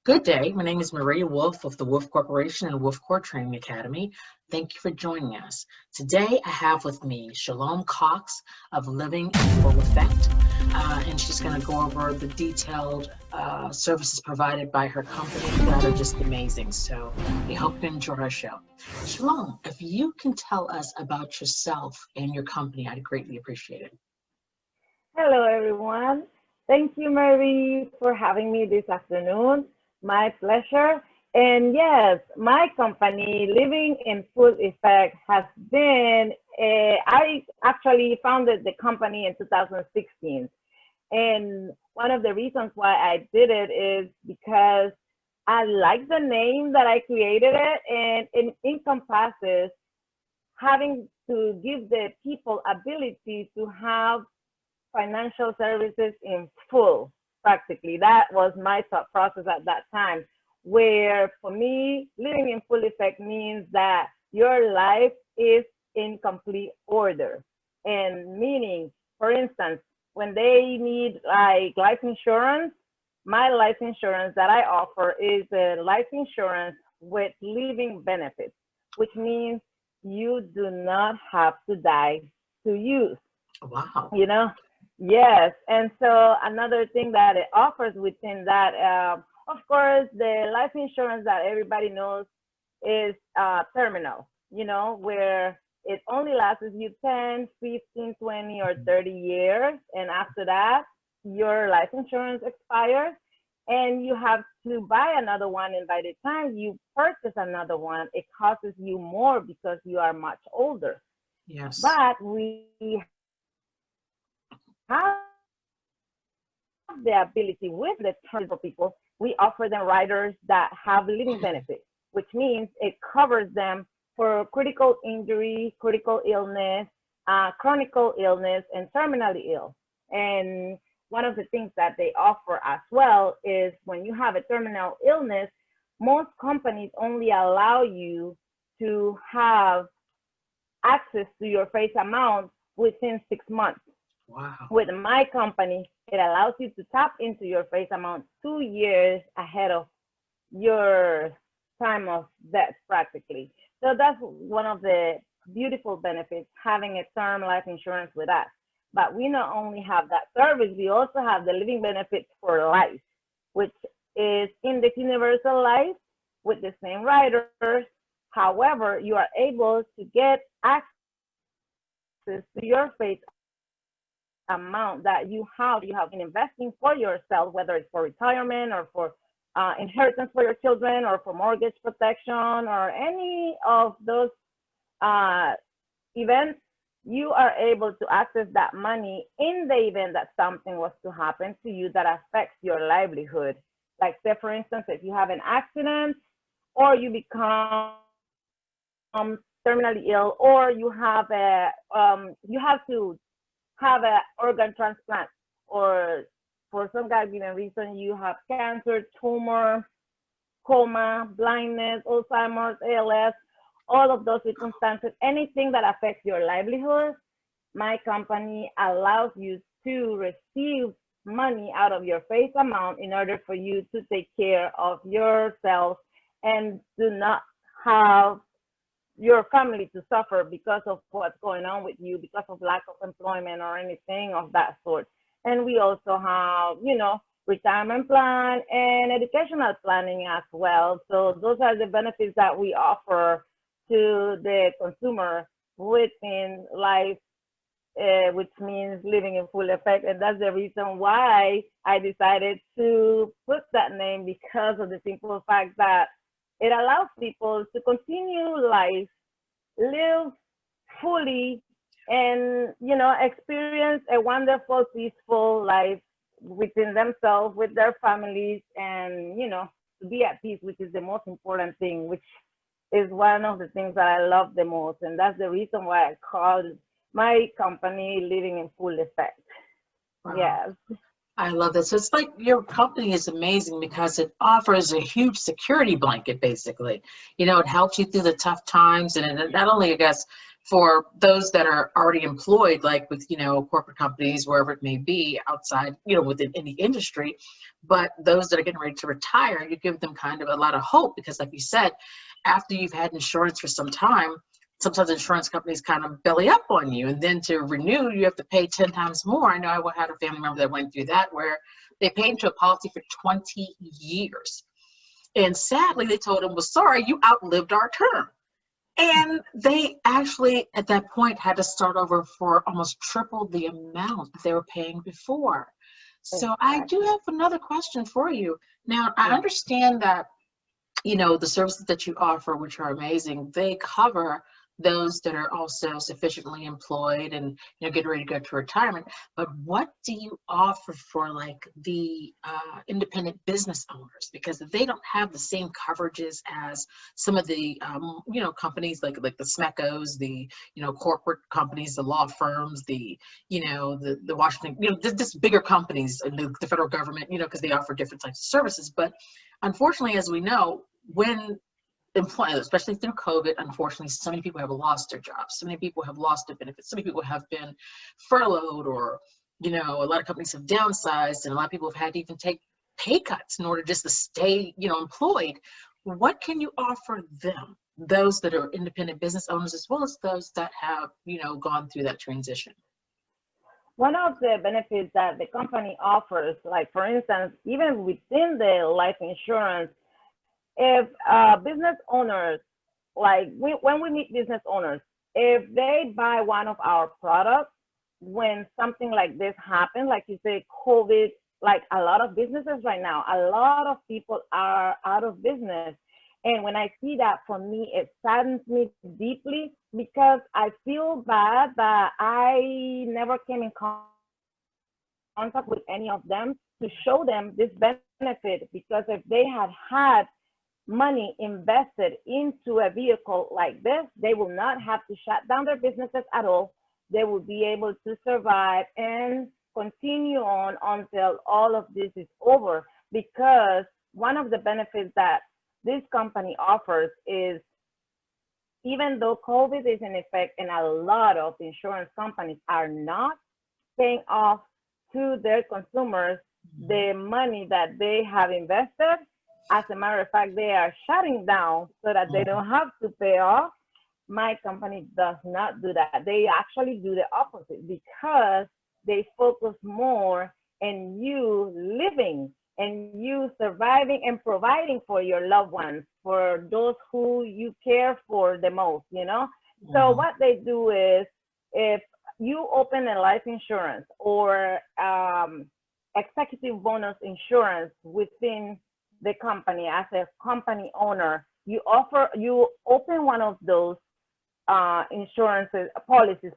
Good day. My name is Maria Wolfe of the Wolfe Corporation and Wolfe Corp Training Academy. Thank you for joining us. Today I have with me Shalom Cox of Living in Full Effect, and she's going to go over the detailed services provided by her company that are just amazing. So we hope you enjoy our show. Shalom, if you can tell us about yourself and your company, I'd greatly appreciate it. Hello, everyone. Thank you, Mary, for having me this afternoon. My pleasure. And yes, my company, Living in Full Effect, has been, I actually founded the company in 2016. And one of the reasons why I did it is because I like the name that I created it, and it encompasses having to give the people ability to have financial services in full, practically. That was my thought process at that time, where for me, living in full effect means that your life is in complete order. And meaning, for instance, when they need like life insurance, my life insurance that I offer is a life insurance with living benefits, which means you do not have to die to use. Wow. You know? Yes. And so another thing that it offers within that, of course, the life insurance that everybody knows is terminal, where it only lasts you 10, 15, 20, or 30 years. And after that, your life insurance expires and you have to buy another one. And by the time you purchase another one, it costs you more because you are much older. Yes. But we have the ability with the term for people, we offer them riders that have living benefits, which means it covers them for critical injury, critical illness, chronic illness, and terminally ill. And one of the things that they offer as well is when you have a terminal illness, most companies only allow you to have access to your face amount within 6 months. Wow. With my company, it allows you to tap into your face amount 2 years ahead of your time of death, practically. So that's one of the beautiful benefits, having a term life insurance with us. But we not only have that service, we also have the living benefits for life, which is index universal life with the same riders. However, you are able to get access to your face amount that you have been investing for yourself, whether it's for retirement or for inheritance for your children or for mortgage protection or any of those events. You are able to access that money in the event that something was to happen to you that affects your livelihood. Like, say, for instance, if you have an accident or you become terminally ill, or you have to have an organ transplant, or for some given reason you have cancer, tumor, coma, blindness, Alzheimer's, ALS, all of those circumstances, anything that affects your livelihood, my company allows you to receive money out of your face amount in order for you to take care of yourself and do not have your family to suffer because of what's going on with you, because of lack of employment or anything of that sort. And we also have, retirement plan and educational planning as well. So those are the benefits that we offer to the consumer within life, which means living in full effect. And that's the reason why I decided to put that name, because of the simple fact that it allows people to continue life, live fully, and, experience a wonderful, peaceful life within themselves, with their families, and, to be at peace, which is the most important thing, which is one of the things that I love the most. And that's the reason why I called my company Living in Full Effect. Wow. Yes. I love this. It's like your company is amazing because it offers a huge security blanket, basically. It helps you through the tough times, and it not only, I guess, for those that are already employed, like with, corporate companies, wherever it may be outside, within any industry. But those that are getting ready to retire, you give them kind of a lot of hope, because like you said, after you've had insurance for some time, sometimes insurance companies kind of belly up on you, and then to renew, you have to pay 10 times more. I know I had a family member that went through that, where they paid into a policy for 20 years. And sadly, they told him, well, sorry, you outlived our term. And they actually, at that point, had to start over for almost triple the amount that they were paying before. So I do have another question for you. Now, I understand that, the services that you offer, which are amazing, they cover those that are also sufficiently employed and, getting ready to go to retirement. But what do you offer for like the independent business owners? Because they don't have the same coverages as some of the, companies like the SMECOs, the, corporate companies, the law firms, the, the Washington, just bigger companies and the federal government, because they offer different types of services. But unfortunately, as we know, when employment, especially through COVID, unfortunately, so many people have lost their jobs. So many people have lost their benefits. So many people have been furloughed, or, a lot of companies have downsized, and a lot of people have had to even take pay cuts in order just to stay, employed. What can you offer them, those that are independent business owners, as well as those that have, gone through that transition? One of the benefits that the company offers, like for instance, even within the life insurance, if business owners, like when we meet business owners, if they buy one of our products, when something like this happens, like you say, COVID, like a lot of businesses right now, a lot of people are out of business. And when I see that, for me, it saddens me deeply, because I feel bad that I never came in contact with any of them to show them this benefit, because if they had money invested into a vehicle like this, they will not have to shut down their businesses at all. They will be able to survive and continue on until all of this is over. Because one of the benefits that this company offers is, even though COVID is in effect and a lot of insurance companies are not paying off to their consumers the money that they have invested, as a matter of fact, they are shutting down so that they don't have to pay off. My company does not do that. They actually do the opposite, because they focus more on you living and you surviving and providing for your loved ones, for those who you care for the most, So what they do is, if you open a life insurance or executive bonus insurance within the company as a company owner, you open one of those insurances policies,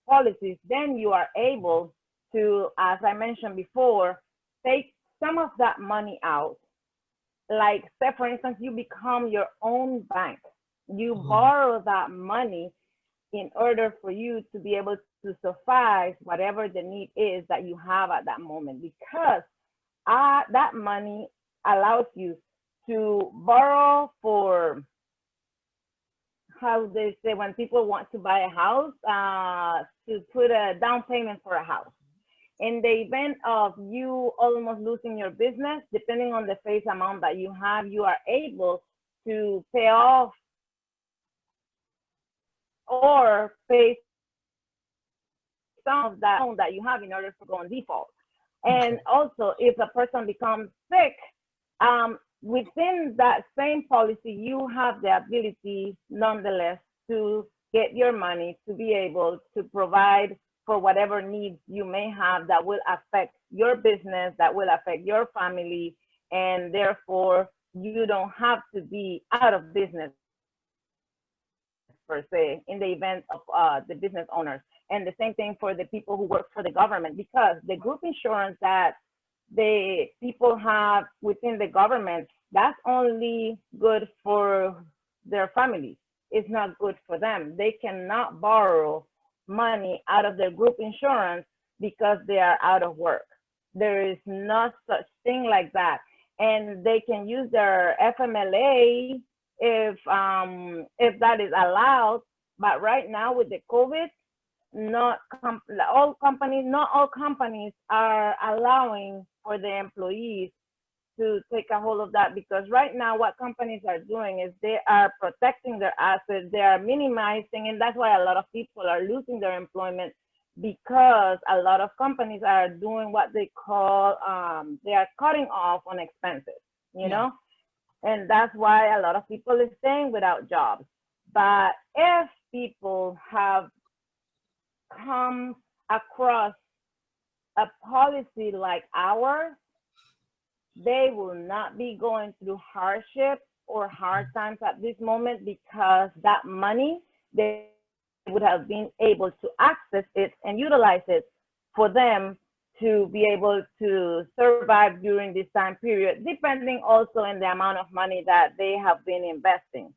policies, then you are able to, as I mentioned before, take some of that money out. Like, say for instance, you become your own bank. You borrow that money in order for you to be able to suffice whatever the need is that you have at that moment, because that money allows you to borrow for, how they say, when people want to buy a house, to put a down payment for a house. In the event of you almost losing your business, depending on the face amount that you have, you are able to pay off or pay some of that loan that you have in order to go on default. And also, if a person becomes sick, within that same policy, you have the ability, nonetheless, to get your money to be able to provide for whatever needs you may have that will affect your business, that will affect your family, and therefore you don't have to be out of business per se in the event of the business owners. And the same thing for the people who work for the government, because the group insurance that the people have within the government, that's only good for their families. It's not good for them. They cannot borrow money out of their group insurance because they are out of work. There is no such thing like that. And they can use their FMLA if that is allowed, But right now with the COVID, not all companies are allowing for the employees to take a hold of that, because right now what companies are doing is they are protecting their assets, they are minimizing, and that's why a lot of people are losing their employment, because a lot of companies are doing what they call they are cutting off on expenses, you know, and that's why a lot of people is staying without jobs. But if people have come across a policy like ours, they will not be going through hardship or hard times at this moment, because that money, they would have been able to access it and utilize it for them to be able to survive during this time period, depending also on the amount of money that they have been investing.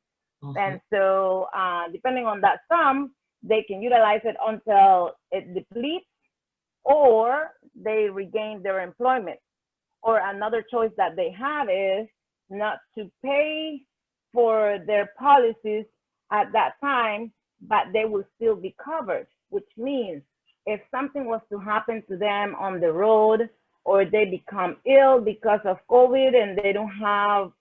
And so depending on that sum, they can utilize it until it depletes, or they regain their employment. Or another choice that they have is not to pay for their policies at that time, but they will still be covered, which means if something was to happen to them on the road, or they become ill because of COVID and they don't have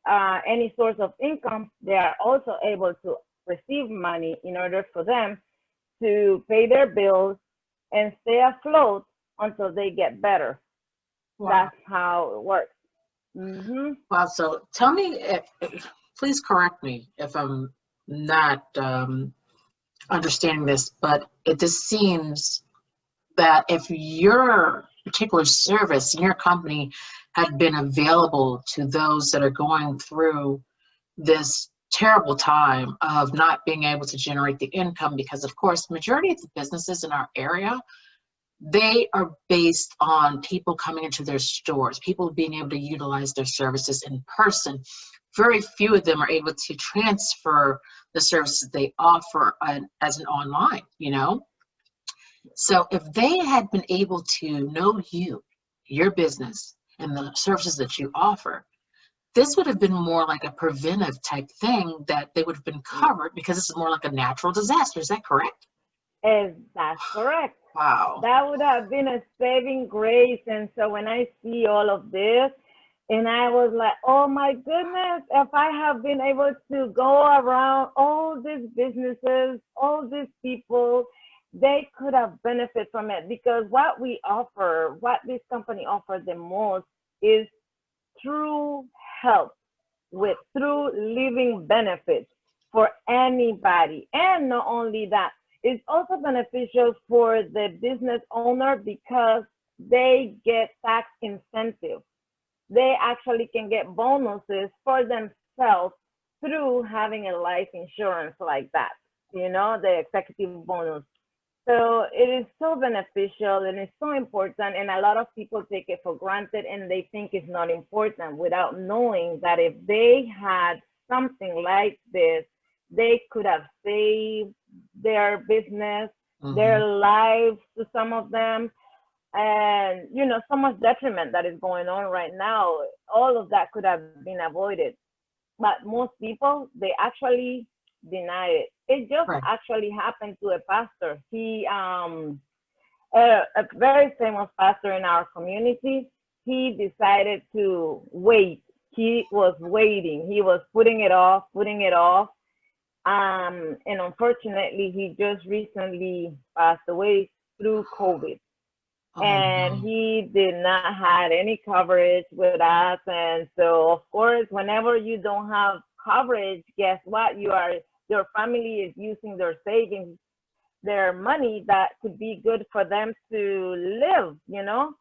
any source of income, they are also able to receive money in order for them to pay their bills and stay afloat until they get better. Wow. That's how it works. Wow. So tell me, please correct me if I'm not understanding this, but it just seems that if your particular service in your company had been available to those that are going through this terrible time of not being able to generate the income, because of course, majority of the businesses in our area, they are based on people coming into their stores, people being able to utilize their services in person. Very few of them are able to transfer the services they offer as an online, you know? So if they had been able to know you, your business, and the services that you offer, this would have been more like a preventive type thing that they would have been covered, because this is more like a natural disaster. Is that correct? That's correct. Wow. That would have been a saving grace. And so when I see all of this, and I was like, oh my goodness, if I have been able to go around all these businesses, all these people, they could have benefited from it, because what we offer, what this company offers the most is true help with true living benefits for anybody. And not only that, it's also beneficial for the business owner, because they get tax incentive. They actually can get bonuses for themselves through having a life insurance like that, you know, the executive bonus. So it is so beneficial and it's so important, and a lot of people take it for granted and they think it's not important, without knowing that if they had something like this, they could have saved their business, their lives to some of them. And, you know, so much detriment that is going on right now, all of that could have been avoided. But most people, they actually deny it. It just actually happened to a pastor. He, a very famous pastor in our community, he decided to wait. He was waiting. He was putting it off. And unfortunately, he just recently passed away through COVID. And he did not have any coverage with us. And so, of course, whenever you don't have coverage, guess what? Your family is using their savings, their money that could be good for them to live, you know?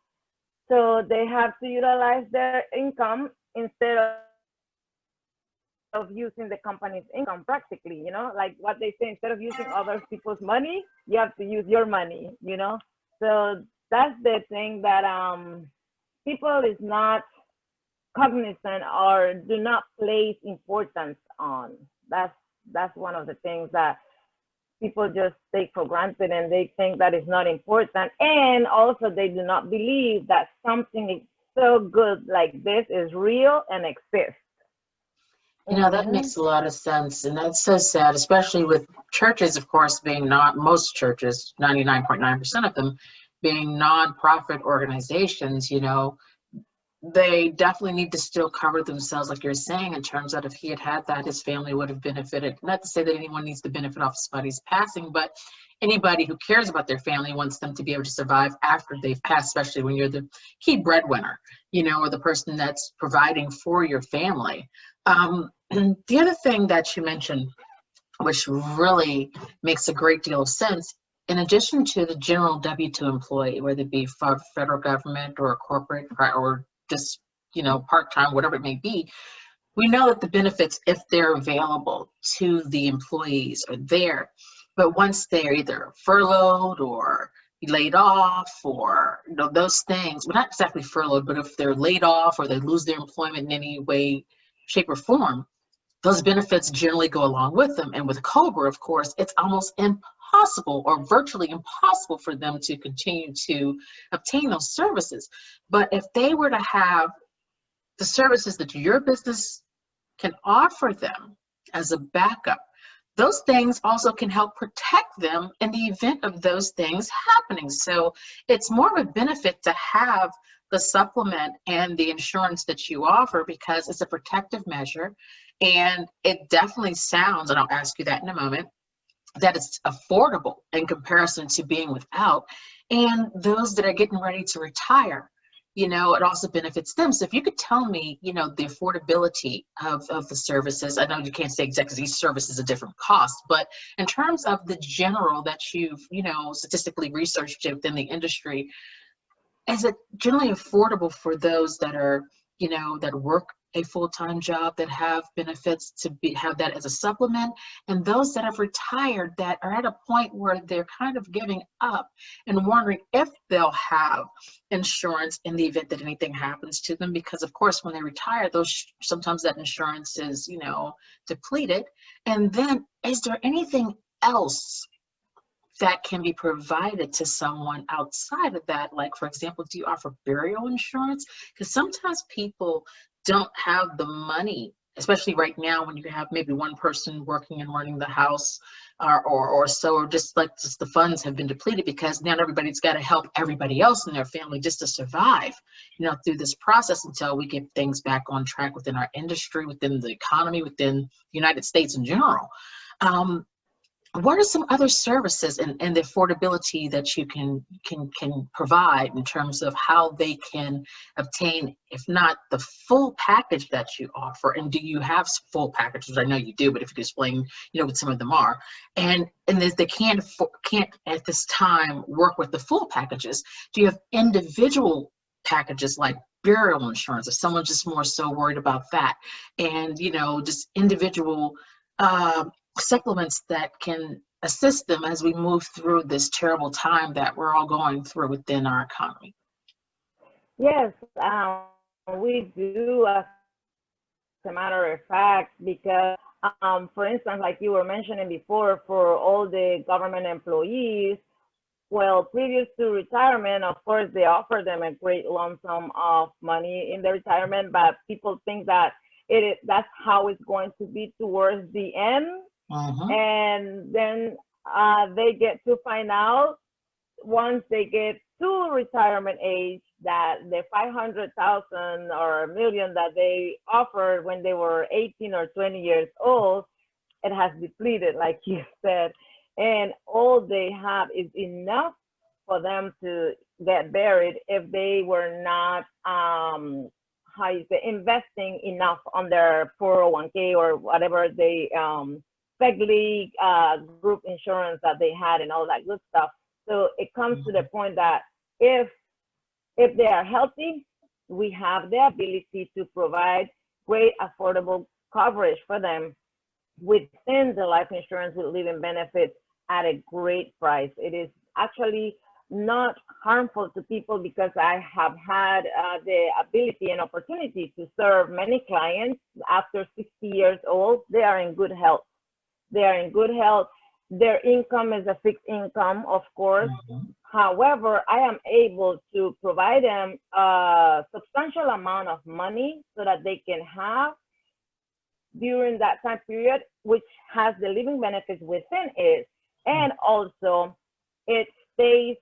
So they have to utilize their income instead of using the company's income practically, you know? Like what they say, instead of using other people's money, you have to use your money, you know? So that's the thing that people is not cognizant or do not place importance on. That's one of the things that people just take for granted, and they think that is not important. And also they do not believe that something so good like this is real and exists. That Mm-hmm. makes a lot of sense. And that's so sad, especially with churches, of course, being not most churches, 99.9% of them being nonprofit organizations, they definitely need to still cover themselves, like you're saying, in terms of if he had had that, his family would have benefited. Not to say that anyone needs to benefit off somebody's passing, but anybody who cares about their family wants them to be able to survive after they've passed, especially when you're the key breadwinner, or the person that's providing for your family. The other thing that you mentioned, which really makes a great deal of sense, in addition to the general W-2 employee, whether it be federal government or a corporate or just, part-time, whatever it may be, we know that the benefits, if they're available to the employees, are there. But once they're either furloughed or laid off or those things, well, not exactly furloughed, but if they're laid off or they lose their employment in any way, shape, or form, those benefits generally go along with them. And with COBRA, of course, it's almost impossible or virtually impossible for them to continue to obtain those services. But if they were to have the services that your business can offer them as a backup, those things also can help protect them in the event of those things happening. So it's more of a benefit to have the supplement and the insurance that you offer because it's a protective measure. And it definitely sounds, and I'll ask you that in a moment, that it's affordable in comparison to being without. And those that are getting ready to retire, it also benefits them. So if you could tell me, the affordability of the services, I know you can't say exactly because each service is a different cost, but in terms of the general that you've, statistically researched within the industry, is it generally affordable for those that are, that work a full-time job, that have benefits have that as a supplement, and those that have retired that are at a point where they're kind of giving up and wondering if they'll have insurance in the event that anything happens to them? Because of course, when they retire, sometimes that insurance is, depleted. And then is there anything else that can be provided to someone outside of that? Like, for example, do you offer burial insurance? Because sometimes people don't have the money, especially right now when you have maybe one person working and running the house, or so, or just the funds have been depleted because now everybody's got to help everybody else in their family just to survive, through this process until we get things back on track within our industry, within the economy, within the United States in general. What are some other services and the affordability that you can provide in terms of how they can obtain, if not the full package that you offer? And do you have full packages? I know you do, but if you could explain, what some of them are. And if they can't at this time work with the full packages, do you have individual packages like burial insurance if someone's just more so worried about that? And, just individual supplements that can assist them as we move through this terrible time that we're all going through within our economy. Yes, we do, as a matter of fact, because, for instance, like you were mentioning before, for all the government employees, well, previous to retirement, of course, they offer them a great lump sum of money in their retirement, but people think that that's how it's going to be towards the end. And then they get to find out once they get to retirement age that the 500,000 or $1 million that they offered when they were 18 or 20 years old, it has depleted, like you said, and all they have is enough for them to get buried if they were not investing enough on their 401k or whatever they League group insurance that they had and all that good stuff. So it comes to the point that if they are healthy, we have the ability to provide great affordable coverage for them within the life insurance with living benefits at a great price. It is actually not harmful to people because I have had the ability and opportunity to serve many clients after 60 years old. They are in good health. Their income is a fixed income, of course. However, I am able to provide them a substantial amount of money so that they can have during that time period, which has the living benefits within it. And also it stays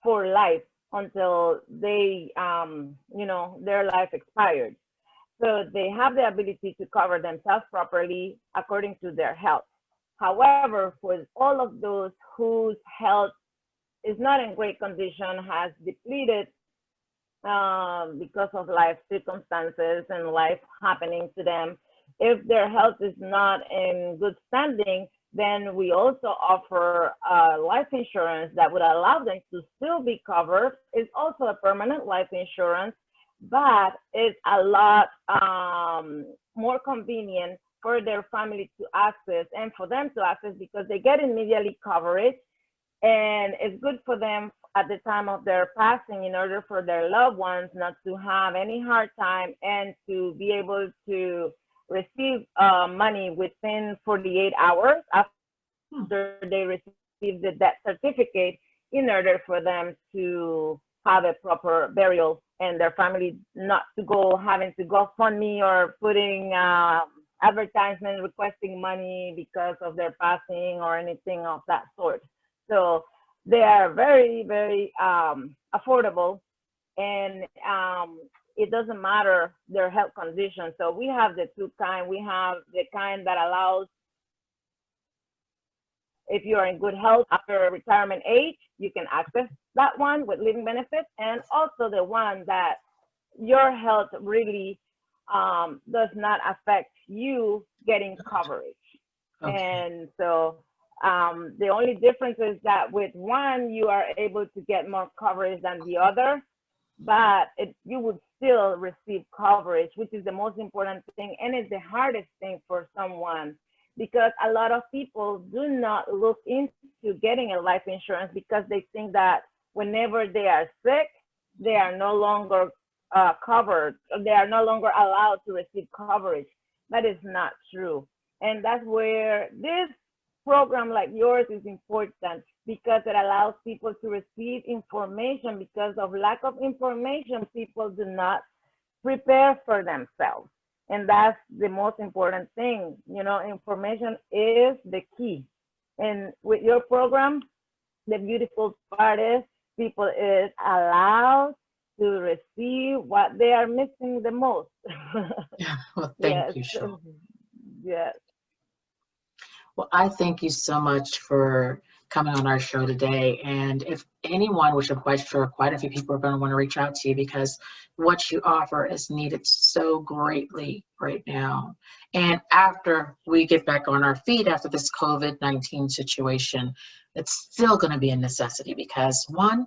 for life until they, their life expired. So they have the ability to cover themselves properly according to their health. However, for all of those whose health is not in great condition, has depleted because of life circumstances and life happening to them, if their health is not in good standing, then we also offer life insurance that would allow them to still be covered. It's also a permanent life insurance, but it's a lot more convenient for their family to access and for them to access because they get immediately coverage, and it's good for them at the time of their passing in order for their loved ones not to have any hard time and to be able to receive money within 48 hours after they receive the death certificate in order for them to have a proper burial and their family not to go having to GoFundMe or putting advertisement requesting money because of their passing or anything of that sort. So they are very, very affordable, and it doesn't matter their health condition. So we have the two kind. We have the kind that allows, if you are in good health after retirement age, you can access that one with living benefits, and also the one that your health really does not affect you getting coverage. Okay. And so the only difference is that with one, you are able to get more coverage than the other, but you would still receive coverage, which is the most important thing, and it's the hardest thing for someone, because a lot of people do not look into getting a life insurance because they think that whenever they are sick, they are no longer covered, they are no longer allowed to receive coverage. That is not true. And that's where this program like yours is important, because it allows people to receive information. Because of lack of information, people do not prepare for themselves. And that's the most important thing. You know, information is the key. And with your program, the beautiful part is people is allowed to receive what they are missing the most. Yeah, well, thank you, Yes. Sean. Yes. Well, I thank you so much for coming on our show today. And if anyone, which I'm quite sure quite a few people are going to want to reach out to you, because what you offer is needed so greatly right now. And after we get back on our feet after this COVID-19 situation, it's still going to be a necessity because, one,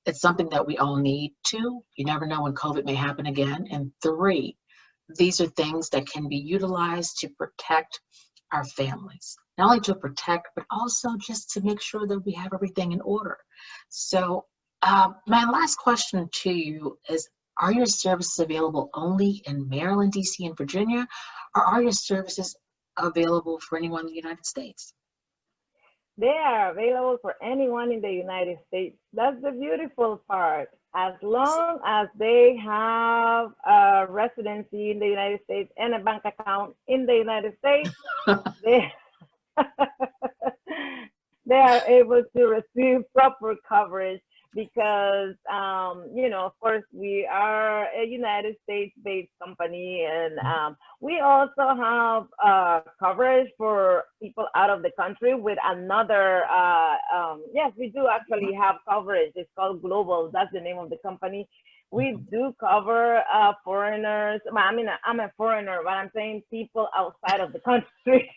it's something that we all need. Two, you never know when COVID may happen again. And three, these are things that can be utilized to protect our families, not only to protect, but also just to make sure that we have everything in order. So my last question to you is, are your services available only in Maryland, DC, and Virginia, or are your services available for anyone in the United States? They are available for anyone in the United States. That's the beautiful part. As long as they have a residency in the United States and a bank account in the United States, they, they are able to receive proper coverage because, of course, we are a United States-based company, and we also have coverage for people out of the country with another, yes, we do actually have coverage. It's called Global. That's the name of the company. We do cover foreigners. I mean, I'm a foreigner, but I'm saying people outside of the country.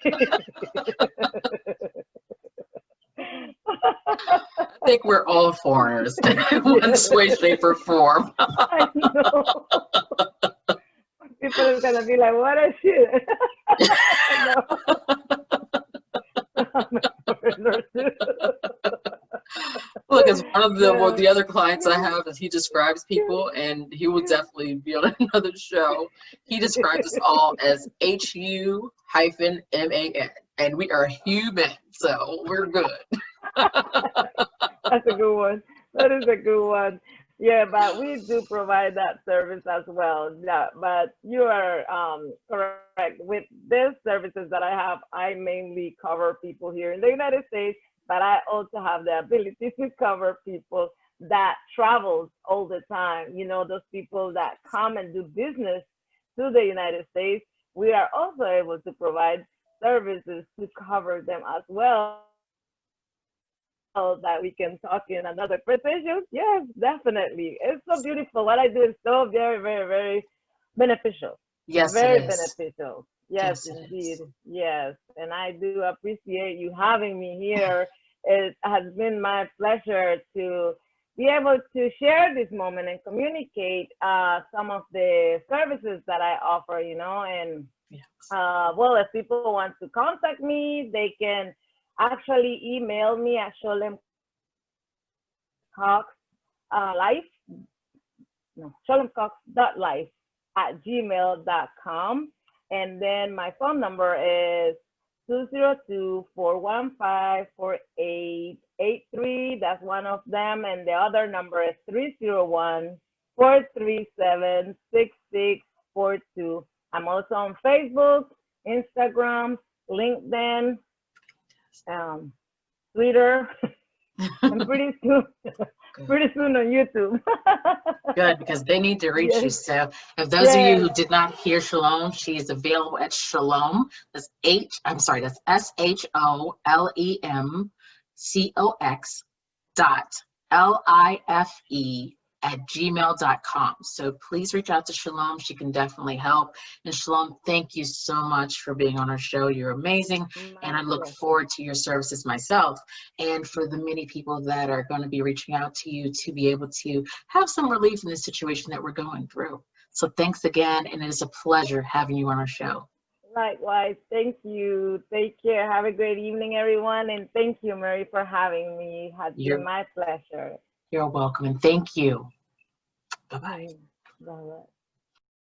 I think we're all foreigners in one way, shape, or form. I know. People are gonna be like, "What a shit." I'm a foreigner too. Look, as one of the other clients I have, is he describes people, and he will definitely be on another show. He describes us all as HU-MAN, and we are human, so we're good. That's a good one. That is a good one. Yeah, but we do provide that service as well. Yeah, but you are correct. With these services that I have, I mainly cover people here in the United States, but I also have the ability to cover people that travels all the time. You know, those people that come and do business to the United States. We are also able to provide services to cover them as well, that we can talk in another conversation. Yes, definitely. It's so beautiful. What I do is so very, very, very beneficial. Very Yes, it is. beneficial. Yes, Yes, it indeed. is. Yes. And I do appreciate you having me here. It has been my pleasure to be able to share this moment and communicate some of the services that I offer, you know, and Yes. well, if people want to contact me, they can actually email me at life, no, sholomcox.life@gmail.com. And then my phone number is 202-415-4883. That's one of them. And the other number is 301-437-6642. I'm also on Facebook, Instagram, LinkedIn, um, Twitter, and pretty soon, Good. pretty soon on YouTube. Good, because they need to reach you. Yes, So if those of you yes. who did not hear Shalom, she is available at Shalom. That's SHOLEMCOX .LIFE@gmail.com. So please reach out to Shalom. She can definitely help. And Shalom, thank you so much for being on our show. You're amazing. And My I look pleasure. forward to your services myself and for the many people that are going to be reaching out to you to be able to have some relief in the situation that we're going through. So thanks again. And it is a pleasure having you on our show. Likewise. Thank you. Take care. Have a great evening, everyone. And thank you, Mary, for having me. It has been You're, my pleasure. you're welcome. And thank you. Bye-bye. Bye.